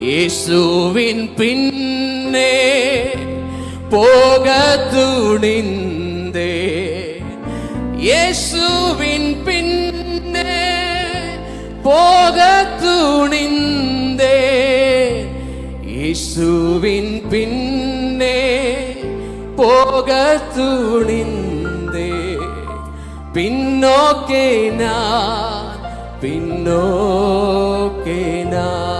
இயேசுவின் பின்னே போக துணிந்தே, இயேசுவின் பின்னே போக துணிந்தே, இயேசுவின் பின்னே போக துணிந்தே, பின்னோக்கே நான் பின்னோக்கே நான்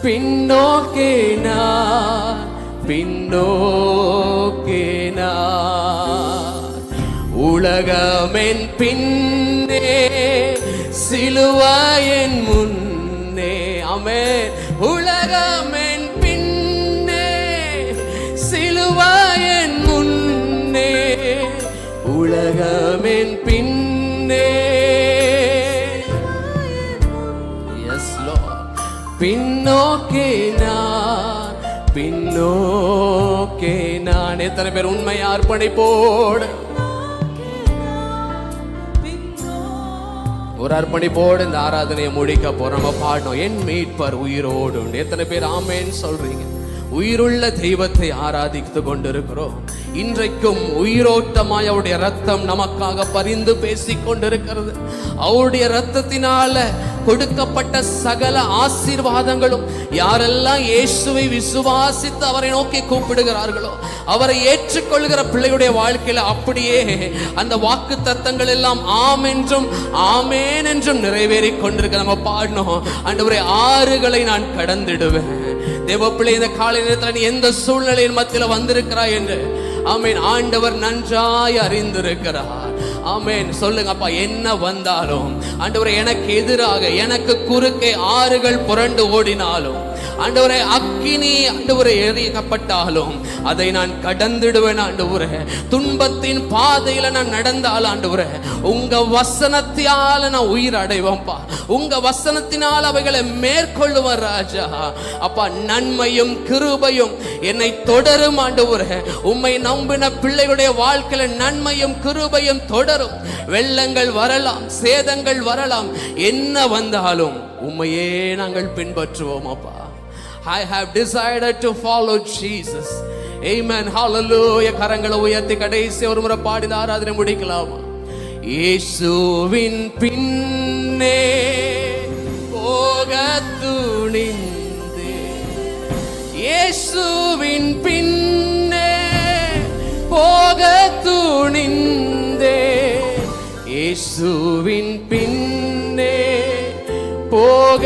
பின்னோக்கே நான் பின்னோக்கே நான், உலகமென் பின்னே சிலுவையின் முன்னே, ஆமென், உலகமென் பின்னே சிலுவையின் முன்னே, உலகமென் பின்னே, எஸ் லார்ட், பின்னோக்கே நான் பின்னோக்கே நான். எத்தனை பேர் உண்மையை அர்ப்பணிப்போடு, ஒரு அர்ப்பணிப்போடு இந்த ஆராதனையை முடிக்க போறோம். பாடணும், என் மீட்பர் உயிரோடு. எத்தனை பேர் ஆமேன்னு சொல்றீங்க? உயிருள்ள தெய்வத்தை ஆராதித்து கொண்டிருக்கிறோம். இன்றைக்கும் உயிரோட்டமாய் அவருடைய ரத்தம் நமக்காக பரிந்து பேசிக் கொண்டிருக்கிறது. அவருடைய ரத்தத்தினால கொடுக்கப்பட்ட சகல ஆசீர்வாதங்களும் யாரெல்லாம் இயேசுவை விசுவாசித்து அவரை நோக்கி கூப்பிடுகிறார்களோ, அவரை ஏற்றுக்கொள்கிற பிள்ளையுடைய வாழ்க்கையில அப்படியே அந்த வாக்கு தத்தங்கள் எல்லாம் ஆம் என்றும் ஆமேன் என்றும் நிறைவேறி கொண்டிருக்க நம்ம பாடணும். ஆண்டவரே, ஆறுகளை நான் கடந்திடுவேன். தேவப்பிள்ளை, இந்த காலை நேரத்தில் நீ எந்த சூழ்நிலையின் மத்தியில் வந்திருக்கிறாய் என்று ஆமேன் ஆண்டவர் நன்றாய் அறிந்திருக்கிறார். ஆமேன். சொல்லுங்க அப்பா, என்ன வந்தாலும் ஆண்டவரே, எனக்கு எதிராக எனக்கு குறுக்கே ஆறுகள் புரண்டு ஓடினாலும், ஆண்டவரே அக்கினி ஆண்டவரே எரிக்கப்பட்டாலும் அதை நான் கடந்திடுவேன். ஆண்டவரே, துன்பத்தின் பாதையில நான் நடந்தால் ஆண்டவரே, உங்க வசனத்தால நான் உயிர் அடைவேன்ப்பா. உங்க வசனத்தினால் அவைகளை மேற்கொள்ளுவார் ராஜா. அப்பா, நன்மையும் கிருபையும் என்னை தொடரும். ஆண்டவரே, உம்மை நம்பின பிள்ளைகளுடைய வாழ்க்கையில நன்மையும் கிருபையும் தொடரும். வெள்ளங்கள் வரலாம், சேதங்கள் வரலாம், என்ன வந்தாலும் உம்மையே நாங்கள் பின்பற்றுவோம் அப்பா. I have decided to follow Jesus. Amen. Hallelujah. கரங்களை உயர்த்தி கடைசி ஒரு முறை பாடி ஆராதனை முடிக்கலாமா? இயேசுவின் பின்னே போக துணிந்தே, இயேசுவின் பின்னே போக துணிந்தே, இயேசுவின் பின்னே போக